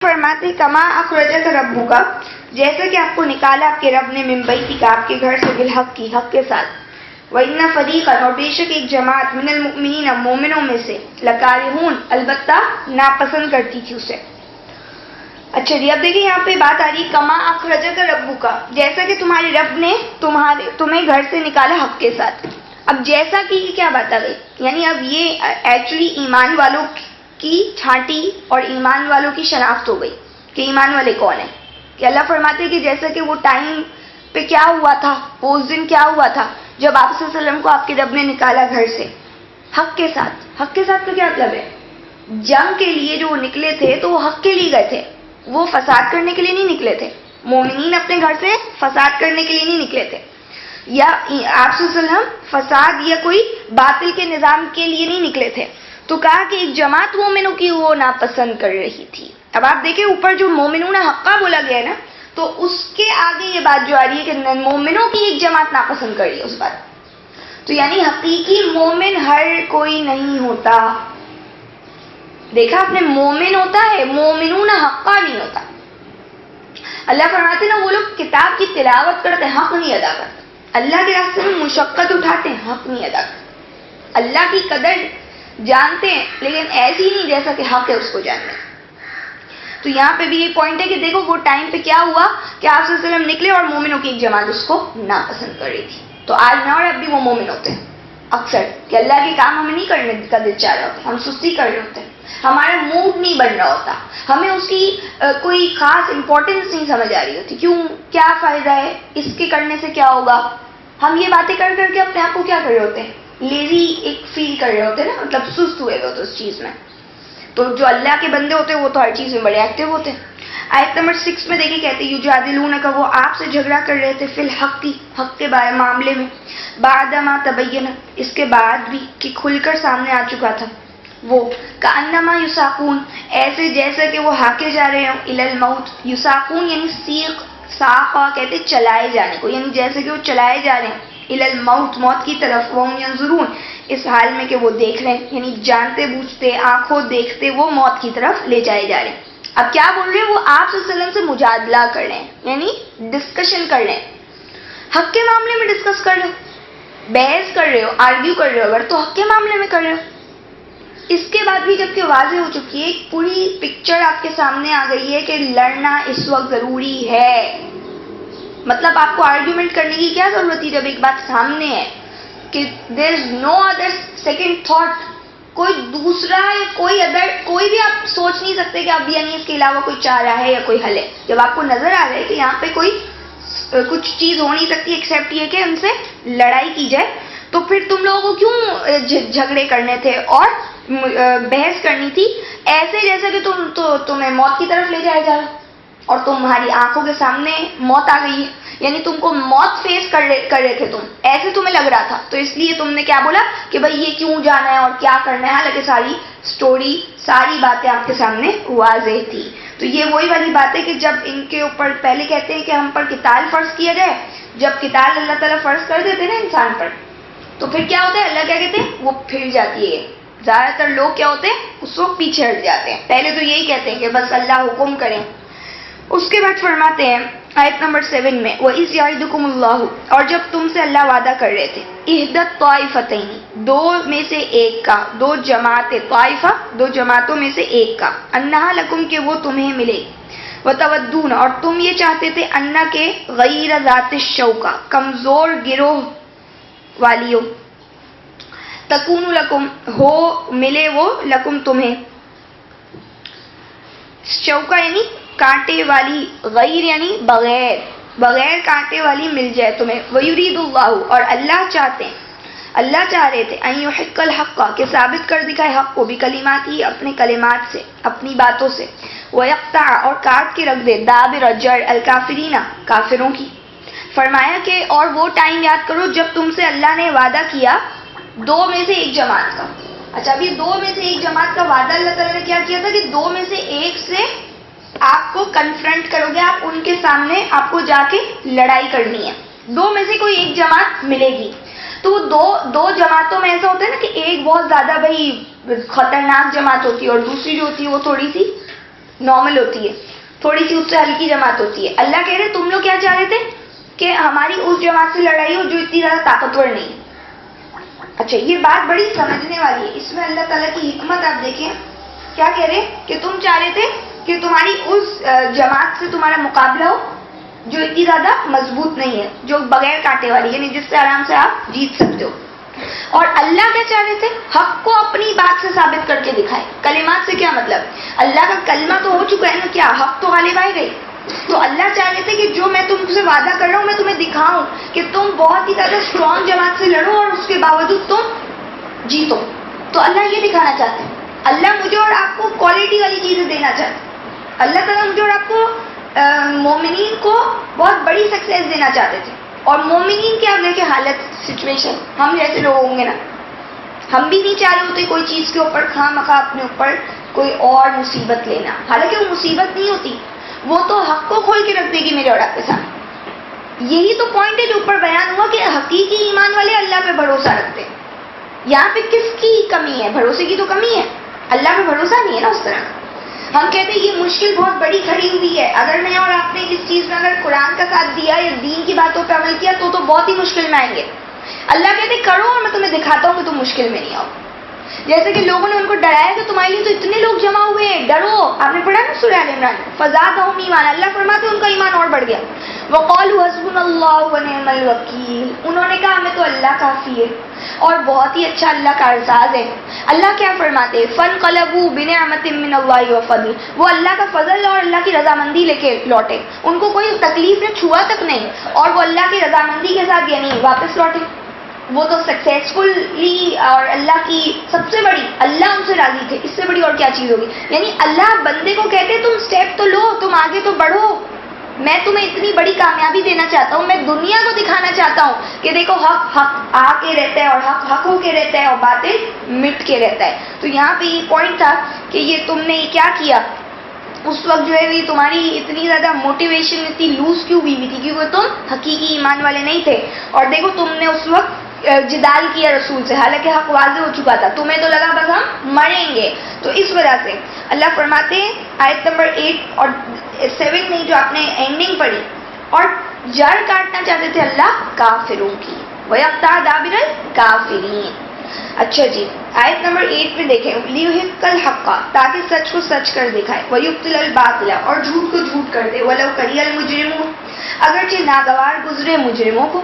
فرماتے کما اخرجک ربک، جیسا کہ آپ کو نکالا آپ کے رب نے من بیتک، آپ کے گھر سے، بالحق کی، حق کے ساتھ، وَإِنَّ فَرِيقًا، اور بے شک ایک جماعت، من المؤمنین، مومنوں میں سے، لَکارِہُونَ، البتہ ناپسند کرتی تھی اسے۔ اچھا جی، اب دیکھیں یہاں پہ بات آ رہی کما اخرجک ربک، جیسا کہ تمہارے رب نے تمہیں گھر سے نکالا حق کے ساتھ۔ اب جیسا کہ کیا بات آ گئی، یعنی اب یہ ایکچولی ایمان والوں کی چھانٹی اور ایمان والوں کی شناخت ہو گئی کہ ایمان والے کون ہیں، کہ اللہ فرماتے کہ جیسا کہ وہ ٹائم پہ کیا ہوا تھا، وہ اس دن کیا ہوا تھا جب آپ صلی اللہ علیہ وسلم کو آپ کے رب نے نکالا گھر سے حق کے ساتھ۔ حق کے ساتھ تو کیا مطلب ہے، جنگ کے لیے جو نکلے تھے تو وہ حق کے لیے گئے تھے، وہ فساد کرنے کے لیے نہیں نکلے تھے۔ مومنین اپنے گھر سے فساد کرنے کے لیے نہیں نکلے تھے، یا آپ صلی اللہ علیہ وسلم فساد یا کوئی باطل کے نظام کے لیے نہیں نکلے تھے۔ تو کہا کہ ایک جماعت مومنوں کی وہ ناپسند کر رہی تھی۔ اب آپ دیکھیں اوپر جو مومنون حقہ بولا گیا ہے نا، تو اس کے آگے یہ بات جو آ رہی ہے کہ مومنوں کی ایک جماعت ناپسند کر رہی ہے اس بات۔ تو یعنی حقیقی مومن ہر کوئی نہیں ہوتا، دیکھا آپ نے، مومن ہوتا ہے، مومنون حقہ نہیں ہوتا۔ اللہ فرماتے نا وہ لوگ کتاب کی تلاوت کرتے ہیں، حق نہیں ادا کرتے، اللہ کے راستے میں مشقت اٹھاتے ہیں، حق نہیں ادا کرتے، اللہ کی قدر جانتے ہیں لیکن ایسی نہیں جیسا کہ حق ہے اس کو جاننا۔ تو یہاں پہ بھی یہ پوائنٹ ہے کہ دیکھو وہ ٹائم پہ کیا ہوا کہ آپ صلی اللہ علیہ وسلم نکلے اور مومنوں کی ایک جماعت اس کو ناپسند کر رہی تھی۔ تو آج نہ اور اب بھی وہ مومن ہوتے ہیں اکثر کہ اللہ کے کام ہمیں نہیں کرنے کا دل چاہ رہا ہوتا، ہم سستی کر رہے ہوتے ہیں، ہمارا موڈ نہیں بن رہا ہوتا، ہمیں اس کی کوئی خاص امپورٹنس نہیں سمجھ آ رہی ہوتی، کیوں، کیا فائدہ ہے اس کے کرنے سے، کیا ہوگا۔ ہم یہ باتیں کر کر کے اپنے آپ کو کیا کر رہے ہوتے ہیں، لیزی ایک فیل کر رہے ہوتے ہیں نا، مطلب سست ہوئے ہوتے اس چیز میں۔ تو جو اللہ کے بندے ہوتے ہیں وہ تو ہر چیز میں بڑے ایکٹیو ہوتے ہیں۔ آیت نمبر 6 میں دیکھیں کہتے ہیں یجادلونک، وہ آپ سے جھگڑا کر رہے تھے، فی الحق، حق کے معاملے میں، بعد ما تبین، اس کے بعد بھی کہ کھل کر سامنے آ چکا تھا، وہ کانما یساقون، ایسے جیسے کہ وہ ہاکے جا رہے ہوں، الی الموت، یساقون یعنی سیق، ساقا کہتے چلائے جانے کو، یعنی جیسے کہ وہ چلائے جا رہے ہیں الی الموت، موت کی طرف، وہم ینظرون، اس حال میں کہ وہ دیکھ رہے ہیں، یعنی جانتے بوجھتے آنکھوں دیکھتے وہ موت کی طرف لے جائے جا رہے ہیں۔ اب کیا بول رہے ہیں، وہ آپ صلی اللہ علیہ وسلم سے مجادلہ کر رہے ہیں، یعنی ڈسکشن کر رہے ہیں، حق کے معاملے میں ڈسکس کر رہے ہو، بحث کر رہے ہو، آرگیو کر رہے ہو، اگر تو حق کے معاملے میں کر رہے ہو۔ اس کے بعد بھی جب کہ واضح ہو چکی ہے، ایک پوری پکچر آپ کے سامنے آ گئی ہے کہ لڑنا اس وقت ضروری ہے، مطلب آپ کو آرگیومنٹ کرنے کی کیا ضرورت تھی جب ایک بات سامنے ہے کہ دیر از نو ادر سیکنڈ تھاٹ، کوئی دوسرا یا کوئی بھی آپ سوچ نہیں سکتے کہ اب یعنی اس کے علاوہ کوئی چارہ ہے یا کوئی حل ہے۔ جب آپ کو نظر آ رہا ہے کہ یہاں پہ کوئی کچھ چیز ہو نہیں سکتی ایکسیپٹ یہ کہ ان سے لڑائی کی جائے، تو پھر تم لوگوں کو کیوں جھگڑے کرنے تھے اور بحث کرنی تھی، ایسے جیسے کہ تمہیں موت کی طرف لے جایا جا رہا اور تمہاری آنکھوں کے سامنے موت آ گئی ہے، یعنی تم کو موت فیس کر رہے تھے تم، ایسے تمہیں لگ رہا تھا، تو اس لیے تم نے کیا بولا کہ بھائی یہ کیوں جانا ہے اور کیا کرنا ہے، حالانکہ ساری سٹوری، ساری باتیں آپ کے سامنے واضح تھی۔ تو یہ وہی والی بات ہے کہ جب ان کے اوپر پہلے کہتے ہیں کہ ہم پر قتال فرض کیا جائے، جب قتال اللہ تعالیٰ فرض کر دیتے نا انسان پر، تو پھر کیا ہوتا ہے، اللہ کیا کہتے ہیں، وہ پھر جاتی ہے، زیادہ تر لوگ کیا ہوتے ہیں اس وقت پیچھے ہٹ جاتے ہیں، پہلے تو یہی کہتے ہیں کہ بس اللہ حکم کریں۔ اس کے بعد فرماتے ہیں آیت نمبر 7 میں وَإِذْ يَعِدُكُمُ اللَّهُ، اور جب تم سے اللہ وعدہ کر رہے تھے، اِحْدَى الطَّائِفَتَيْنِ، دو میں سے ایک کا، دو جماعت، طائفہ دو جماعتوں میں سے ایک کا، أَنَّهَا لَكُمْ کہ وہ تمہیں ملے، وَتَوَدُّونَ اور تم یہ چاہتے تھے، أَنَّ کے غَيْرَ ذَاتِ الشَّوْكَةِ کمزور گروہ والیوں، تَكُونُ لَكُمْ ہو ملے وہ لَكُمْ تمہیں، شوکا یعنی کانٹے والی، غیر یعنی بغیر کانٹے والی مل جائے تمہیں، وَيُرِيدُ اللَّهُ اور اللہ چاہتے ہیں، اللہ چاہ رہے تھے، أَن يُحِقَّ الْحَقَّ کہ ثابت کر دکھائے حق کو، بکلمات ہی اپنے کلمات سے، اپنی باتوں سے، وَيَقْطَعَ اور کاٹ کے رکھ دے، دابر جڑ الکافرین کافروں کی۔ فرمایا کہ اور وہ ٹائم یاد کرو جب تم سے اللہ نے وعدہ کیا دو میں سے ایک جماعت کا۔ اچھا ابھی دو میں سے ایک جماعت کا وعدہ اللہ تعالیٰ نے کیا کیا تھا کہ دو میں سے ایک سے آپ کو کنفرنٹ کرو گے، آپ ان کے سامنے آپ کو جا کے لڑائی کرنی ہے، دو میں سے کوئی ایک جماعت ملے گی۔ تو دو جماعتوں میں ایسا ہوتا ہے نا کہ ایک بہت زیادہ بھائی خطرناک جماعت ہوتی ہے اور دوسری جو ہوتی ہے وہ تھوڑی سی نارمل ہوتی ہے, تھوڑی سی اس سے ہلکی جماعت ہوتی ہے. اللہ کہہ رہے تم لوگ کیا چاہ رہے تھے کہ ہماری اس جماعت سے لڑائی ہو جو اتنی زیادہ طاقتور نہیں. اچھا یہ بات بڑی سمجھنے والی ہے, اس میں اللہ تعالیٰ کی حکمت آپ دیکھیں. کیا کہہ رہے کہ تم چاہ رہے تھے کہ تمہاری اس جماعت سے تمہارا مقابلہ ہو جو اتنی زیادہ مضبوط نہیں ہے, جو بغیر کانٹے والی, یعنی جس سے آرام سے آپ جیت سکتے ہو. اور اللہ کیا چاہ رہے تھے, حق کو اپنی بات سے ثابت کر کے دکھائے. کلمات سے کیا مطلب, اللہ کا کلمہ تو ہو چکا ہے نا, کیا حق تو غالب آئے گئی. تو اللہ چاہ رہے تھے کہ جو میں تم سے وعدہ کر رہا ہوں میں تمہیں دکھاؤں کہ تم بہت ہی زیادہ اسٹرانگ جماعت سے لڑو اور اس کے باوجود تم جیتو. تو اللہ یہ دکھانا چاہتے ہیں. اللہ مجھے اور آپ کو کوالٹی والی چیزیں دینا چاہتے ہیں. اللہ تعالیٰ مجھے اور آپ کو مومنین کو بہت بڑی سکسیس دینا چاہتے تھے. اور مومنین کی آپ دیکھیں حالت, سچویشن, ہم جیسے لوگ ہوں گے نا, ہم بھی نہیں چاہ رہے ہوتے کوئی چیز کے اوپر خواہ مخواہ اپنے اوپر کوئی اور مصیبت لینا. حالانکہ وہ مصیبت نہیں ہوتی, وہ تو حق کو کھول کے رکھ دے گی میرے اور آپ کے سامنے. یہی تو پوائنٹ ہے جو اوپر بیان ہوا کہ حقیقی ایمان والے اللہ پہ بھروسہ رکھتے ہیں. یہاں پہ کس کی کمی ہے, بھروسے کی تو کمی ہے, اللہ پہ بھروسہ نہیں ہے نا اس طرح. ہم کہتے ہیں یہ مشکل بہت بڑی کھڑی ہوئی ہے, اگر میں اور آپ نے اس چیز میں اگر قرآن کا ساتھ دیا یا دین کی باتوں پہ عمل کیا تو بہت ہی مشکل میں آئیں گے. اللہ کہتے کرو اور میں تمہیں دکھاتا ہوں کہ تم مشکل میں نہیں آؤ. جیسے کہ لوگوں نے ان کو ڈرایا کہ تمہارے لیے تو اتنے لوگ جمع ہوئے ہیں, ڈرو. آپ نے پڑھا نا سورہ آل عمران, فزادہم ایمان, اللہ فرماتے ان کا ایمان اور بڑھ گیا. وقالوا حسبنا اللہ ونعم الوکیل, انہوں نے کہا ہمیں تو اللہ کافی ہے اور بہت ہی اچھا اللہ کارساز ہے. اللہ کیا فرماتے, فانقلبوا بنعمت من اللہ وفضل, وہ اللہ کا فضل اور اللہ کی رضامندی لے کے لوٹے. ان کو کوئی تکلیف نے چھوا تک نہیں, اور وہ اللہ کی رضامندی کے ساتھ یعنی واپس لوٹے. وہ تو سکسیسفلی, اور اللہ کی سب سے بڑی, اللہ ان سے راضی تھے, اس سے بڑی اور کیا چیز ہوگی. یعنی اللہ بندے کو کہتے تم سٹیپ تو لو, تم آگے تو بڑھو, میں تمہیں اتنی بڑی کامیابی دینا چاہتا ہوں, میں دنیا کو دکھانا چاہتا ہوں کہ دیکھو حق حق آ کے رہتا ہے اور حق حق ہو کے رہتا ہے اور باطل مٹ کے رہتا ہے. تو یہاں پہ یہ پوائنٹ تھا کہ یہ تم نے کیا کیا اس وقت, جو ہے تمہاری اتنی زیادہ موٹیویشن اتنی لوز کیوں ہوئی تھی, کیونکہ تم حقیقی ایمان والے نہیں تھے. اور دیکھو تم نے اس وقت جدال کیا رسول سے, حالانکہ حق واضح ہو چکا تھا, تمہیں تو لگا بس ہم مریں گے. تو اس وجہ سے اللہ فرماتے ہیں آیت نمبر 8 اور 7 میں جو آپ نے اینڈنگ پڑھی, اور جڑ کاٹنا چاہتے تھے اللہ کافروں کی, وَيَقْطَعَ دَابِرَ الْكَافِرِينَ. اچھا جی, آیت نمبر 8 میں دیکھیں, لِيُحِقَّ الْحَقَّ, تاکہ سچ کو سچ کر دکھائے, وَيُبْطِلَ الْبَاطِلَ, اور جھوٹ کو جھوٹ کر دے, وَلَوْ كَرِهَ الْمُجْرِمُونَ, اگرچہ ناگوار گزرے مجرموں کو.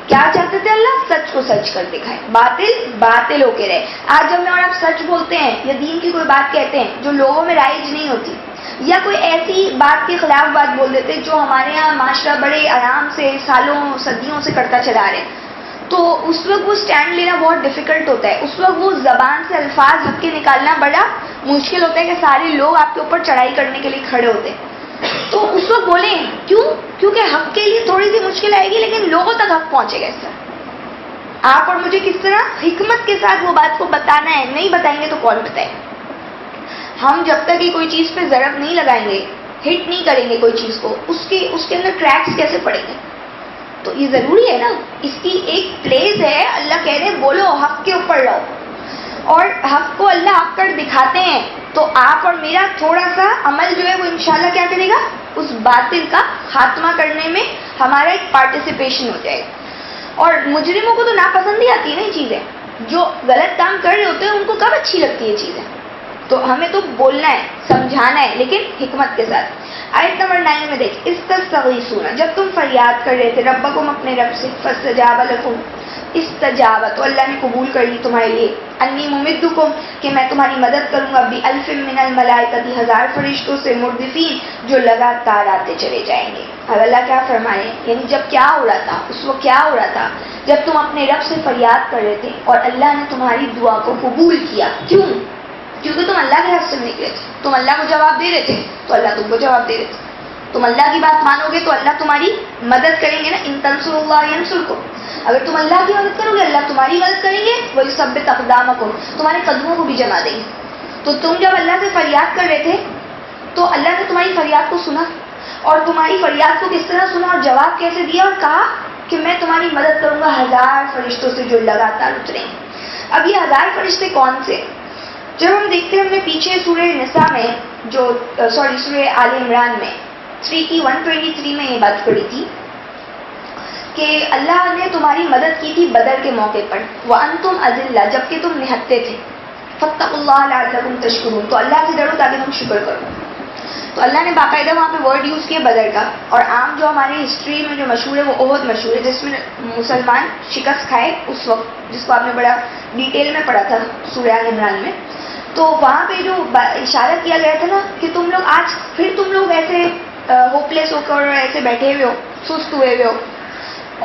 کیا چاہتے تھے اللہ, سچ کو سچ کر دکھائے, باطل باطل ہو کے رہے. آج جب میں اور آپ سچ بولتے ہیں یا دین کی کوئی بات کہتے ہیں جو لوگوں میں رائج نہیں ہوتی, یا کوئی ایسی بات کے خلاف بات بول دیتے جو ہمارے یہاں معاشرہ بڑے آرام سے سالوں صدیوں سے کرتا چلا رہے ہیں, تو اس وقت وہ سٹینڈ لینا بہت ڈیفیکلٹ ہوتا ہے. اس وقت وہ زبان سے الفاظ حق کے نکالنا بڑا مشکل ہوتا ہے کہ سارے لوگ آپ کے اوپر چڑھائی کرنے کے لیے کھڑے ہوتے ہیں. تو اس وقت بولیں کیوں, کیونکہ حق کے لیے تھوڑی سی مشکل آئے گی لیکن لوگوں تک حق پہنچے گا. اس طرح آپ اور مجھے کس طرح حکمت کے ساتھ وہ بات کو بتانا ہے, نہیں بتائیں گے تو کون بتائے. ہم جب تک یہ کوئی چیز پہ ضرب نہیں لگائیں گے, ہٹ نہیں کریں گے کوئی چیز کو, اس کے اندر کریکس کیسے پڑیں گے. تو یہ ضروری ہے نا, اس کی ایک پلیس ہے. اللہ کہہ رہے بولو حق کے اوپر رہو, اور حق کو اللہ آپ کر دکھاتے ہیں. تو آپ اور میرا تھوڑا سا عمل جو ہے وہ انشاءاللہ کیا کرے گا, اس باطل کا خاتمہ کرنے میں ہمارا ایک پارٹیسپیشن ہو جائے گا. اور مجرموں کو تو ناپسند ہی آتی ہے نا یہ چیزیں, جو غلط کام کر رہے ہوتے ہیں ان کو کب اچھی لگتی ہے یہ چیزیں. تو ہمیں تو بولنا ہے, سمجھانا ہے, لیکن حکمت کے ساتھ. آیت نمبر 9 میں دیکھ, استغیثون, جب تم فریاد کر رہے تھے ربکم, اپنے رب سے, فاستجاب لکم, استجاب, تو اللہ نے قبول کر لی تمہارے لیے, انی ممدکم, کہ میں تمہاری مدد کروں گا, بِأَلْفٍ مِّنَ الْمَلَائِکَةِ, 1000 فرشتوں سے, مردفین, جو لگاتار آتے چلے جائیں گے. اب اللہ کیا فرمائے, یعنی جب کیا ہو رہا تھا, اس وقت کیا ہو رہا تھا, جب تم اپنے رب سے فریاد کر رہے تھے اور اللہ نے تمہاری دعا کو قبول کیا. کیوں, کیونکہ تم اللہ کے راستے میں نکلے تھے, تم اللہ کو جواب دے رہے تھے, تو اللہ تم کو جواب دے رہے تھے. تم اللہ کی بات مانو گے تو اللہ تمہاری مدد کریں گے نا, ان تنصروا اللہ ینصرکم, اگر تم اللہ کی مدد کرو گے اللہ تمہاری مدد کریں گے. وَيُثَبِّتْ أَقْدَامَكُمْ, تمہارے قدموں کو بھی جما دیں گے. تو تم جب اللہ سے فریاد کر رہے تھے تو اللہ نے تمہاری فریاد کو سنا, اور تمہاری فریاد کو کس طرح سنا اور جواب کیسے دیا, اور کہا کہ میں تمہاری مدد کروں گا 1000 فرشتوں سے جو لگاتار اتریں. اب یہ 1000 فرشتے کون سے, جب ہم دیکھتے ہیں ہم نے پیچھے سورہ نساء میں سورہ آل عمران میں 123 میں یہ بات پڑھی تھی کہ اللہ نے تمہاری مدد کی تھی بدر کے موقع پر، وَأَنْتُمْ أَذِلَّةٌ، جبکہ تم نہتے تھے، فَاتَّقُوا اللَّهَ لَعَلَّكُمْ تَشْكُرُونَ، تو اللہ سے ڈرو تاکہ تم شکر کرو. تو اللہ نے باقاعدہ وہاں پہ ورڈ یوز کیا بدر کا. اور عام جو ہماری ہسٹری میں جو مشہور ہے وہ احد مشہور ہے، جس میں مسلمان شکست کھائے اس وقت، جس کو آپ نے بڑا ڈیٹیل میں پڑھا تھا سورہ آل عمران میں. تو وہاں پہ جو اشارہ کیا گیا تھا نا کہ تم لوگ آج پھر تم لوگ ایسے ہوپ لیس ہو کر ایسے بیٹھے ہوئے ہو، سست ہوئے ہوئے ہو،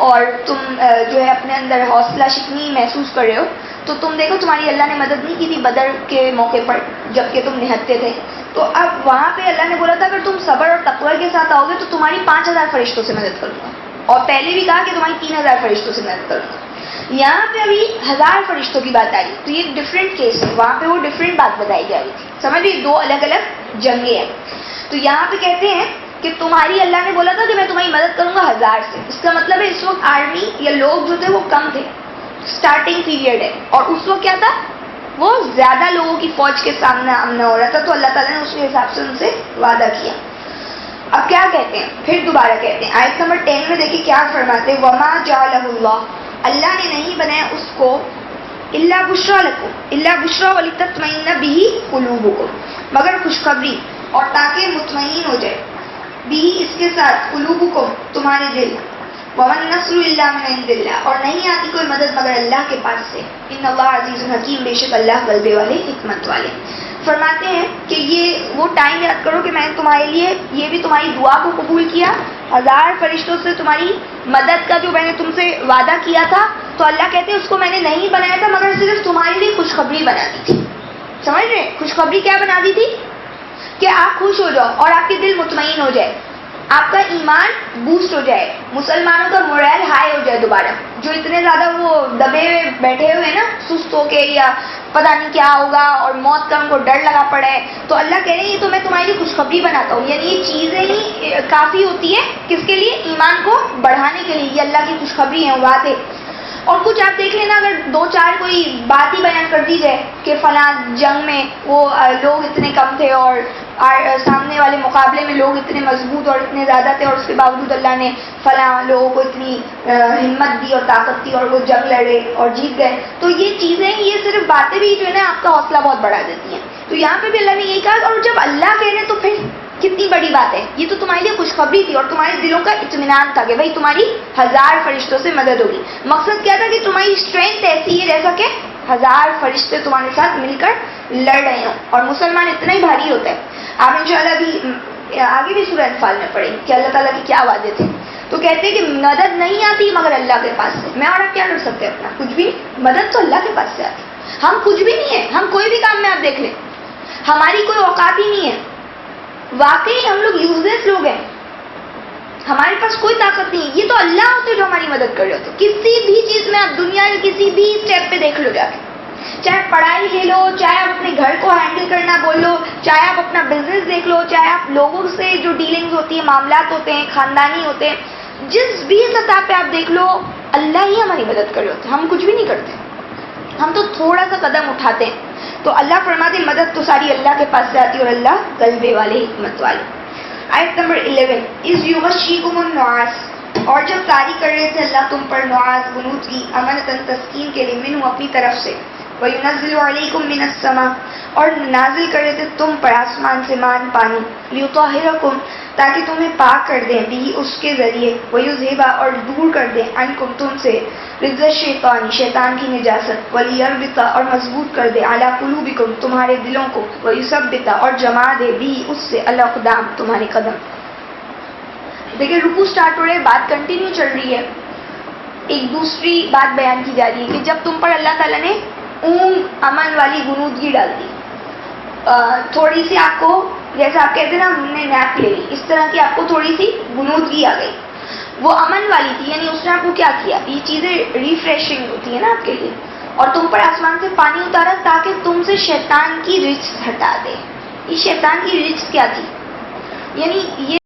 اور تم جو ہے اپنے اندر حوصلہ شکنی محسوس کر رہے ہو. تو تم دیکھو تمہاری اللہ نے مدد نہیں کی تھی بدر کے موقع پر جبکہ تم نہتے تھے. تو اب وہاں پہ اللہ نے بولا تھا اگر تم صبر اور تقوی کے ساتھ آؤ گے تو تمہاری 5000 فرشتوں سے مدد کروں گا، اور پہلے بھی کہا کہ تمہاری 3000 فرشتوں سے مدد کروں گا. یہاں پہ ابھی 1000 فرشتوں کی بات آئی تو یہ ڈفرینٹ کیس ہے، وہاں پہ وہ ڈفرینٹ بات بتائی جا رہی تھی. سمجھ رہی، دو الگ الگ جنگیں ہیں. تو یہاں پہ کہتے ہیں کہ تمہاری اللہ نے بولا تھا کہ میں تمہاری مدد کروں گا 1000 سے. اس کا مطلب ہے اس وقت آرمی یا لوگ جو تھے وہ کم تھے، اسٹارٹنگ پیریڈ ہے، اور اس وقت کیا تھا وہ زیادہ لوگوں کی فوج کے سامنا آمنا ہو رہا تھا. تو اللہ تعالیٰ نے اس کے حساب سے ان سے وعدہ کیا. اب کیا کہتے ہیں، پھر دوبارہ کہتے ہیں آیت نمبر 10 میں دیکھیں کیا فرماتے ہیں، وَمَا جَعَلَهُ اللَّهُ، اللہ نے نہیں بنایا اس کو، إِلَّا بُشْرَىٰ لَكُمْ، إِلَّا بُشْرَىٰ وَلِتَطْمَئِنَّ بِهِ قُلُوبُكُمْ، مگر خوشخبری اور تاکہ مطمئن ہو جائے، بِهِ اس کے ساتھ، قُلُوبُكُمْ تمہارے دل، وَمَا النَّصْرُ إِلَّا مِنْ عِنْدِ اللَّهِ، اور نہیں آتی کوئی مدد مگر اللہ کے پاس سے. إِنَّ اللَّهَ عَزِيزٌ حَكِيمٌ، بے شک اللہ غلبے والے حکمت والے. فرماتے ہیں کہ یہ وہ ٹائم یاد کرو کہ میں نے تمہارے لیے یہ بھی تمہاری دعا کو قبول کیا، 1000 فرشتوں سے تمہاری مدد کا جو میں نے تم سے وعدہ کیا تھا. تو اللہ کہتے ہیں اس کو میں نے نہیں بنایا تھا مگر صرف تمہارے لیے خوشخبری بنا دی تھی. سمجھ رہے، خوشخبری کیا بنا دی تھی کہ آپ خوش ہو جاؤ اور آپ کے دل مطمئن ہو جائے، آپ کا ایمان بوسٹ ہو جائے، مسلمانوں کا مورائل ہائی ہو جائے دوبارہ، جو اتنے زیادہ وہ دبے ہوئے بیٹھے ہوئے نا سست ہو کے یا پتہ نہیں کیا ہوگا اور موت کا ان کو ڈر لگا پڑا ہے. تو اللہ کہہ رہے ہیں یہ تو میں تمہاری لیے خوشخبری بناتا ہوں. یعنی یہ چیزیں ہی کافی ہوتی ہے کس کے لیے، ایمان کو بڑھانے کے لیے. یہ اللہ کی خوشخبری ہے، بات ہے. اور کچھ آپ دیکھ لینا اگر 2-4 کوئی بات ہی بیان کر دی جائے کہ فلاں جنگ میں وہ لوگ اتنے کم تھے اور سامنے والے مقابلے میں لوگ اتنے مضبوط اور اتنے زیادہ تھے، اور اس کے باوجود اللہ نے فلاں لوگوں کو اتنی ہمت دی اور طاقت دی اور وہ جنگ لڑے اور جیت گئے. تو یہ چیزیں، یہ صرف باتیں بھی جو ہے نا آپ کا حوصلہ بہت بڑھا دیتی ہیں. تو یہاں پہ بھی اللہ نے یہی کہا، اور جب اللہ کہہ رہے ہیں تو پھر کتنی بڑی بات ہے. یہ تو تمہارے لیے خوشخبری تھی اور تمہارے دلوں کا اطمینان تھا کہ بھائی تمہاری 1000 فرشتوں سے مدد ہوگی. مقصد کیا تھا کہ تمہاری اسٹرینتھ ایسی ہے جیسا کہ 1000 فرشتے تمہارے ساتھ مل کر لڑ رہے ہوں. اور مسلمان اتنا ہی بھاری ہوتا ہے. آپ انشاءاللہ بھی آگے بھی سورہ انفال میں پڑھیں کہ اللہ تعالیٰ کے کیا وعدے تھے. تو کہتے ہیں کہ مدد نہیں آتی مگر اللہ کے پاس سے. میں اور آپ کیا کر سکتے ہیں، اپنا کچھ بھی، مدد تو اللہ کے پاس سے آتی. ہم کچھ بھی نہیں ہیں، ہم کوئی بھی کام میں آپ دیکھ لیں ہماری کوئی اوقات ہی نہیں ہے. واقعی ہم لوگ یوز لیس لوگ ہیں، ہمارے پاس کوئی طاقت نہیں ہے. یہ تو اللہ ہوتے جو ہماری مدد کر رہے ہوتے. کسی بھی چیز میں آپ دنیا کے کسی بھی اسٹیپ پہ دیکھ لو جا کے، چاہے پڑھائی لے لو، چاہے آپ اپنے گھر کو ہینڈل کرنا بول لو، چاہے آپ اپنا بزنس دیکھ لو، چاہے آپ لوگوں سے جو ڈیلنگز ہوتی ہیں، معاملات ہوتے ہیں، خاندانی ہوتے ہیں، جس بھی سطح پہ آپ دیکھ لو اللہ ہی ہماری مدد کر رہے ہوتے ہیں. ہم کچھ بھی نہیں کرتے، ہم تو تھوڑا سا قدم اٹھاتے ہیں. تو اللہ فرماتے ہیں مدد تو ساری اللہ کے پاس سے آتی ہے اور اللہ غلبے والے حکمت والے. آیت نمبر 11، اذ یغشیکم النعاس، اور جب طاری کر رہے تھے اللہ تم پر نعاس بنود کی، امنتاً تسکین کے لیے، منہ اپنی طرف سے، وَيُنَزِّلُ عَلَيْكُم مِّنَ السَّمَاءِ، اور نازل کر رہے تھے تم پر آسمان سے مان پانی، لِيُطَهِّرَكُم تاکہ تمہیں پاک کر دیں، بھی اس کے ذریعے، وَيُذْهِبَ اور دور کر دیں، عَنْكُم تم سے، رِجْزَ الشَّيْطَانِ شیطان کی نجاست، وَلِيَرْبِطَ اور مضبوط کر دے، عَلَىٰ قُلُوبِكُم تمہارے دلوں کو، وَيُثَبِّتَ اور جما دے، بھی اس سے، الْأَقْدَامَ تمہارے قدم. دیکھیں رکوع سٹارٹ ہو رہے، بات کنٹینیو چل رہی ہے. ایک دوسری بات بیان کی جا رہی ہے کہ جب تم پر اللہ تعالیٰ نے اونگ امن والی غنودگی ڈال دی، تھوڑی سی آپ کو، جیسے آپ کہتے ہیں نا ہم نے نیپ لے لی، اس طرح کی آپ کو تھوڑی سی غنودگی آ گئی، وہ امن والی تھی. یعنی اس نے آپ کو کیا کیا، یہ چیزیں ریفریشنگ ہوتی ہے نا آپ کے لیے، اور تم پر آسمان سے پانی اتارا تاکہ تم سے شیطان کی رجس ہٹا دے. یہ شیطان کی رجس کیا تھی، یعنی یہ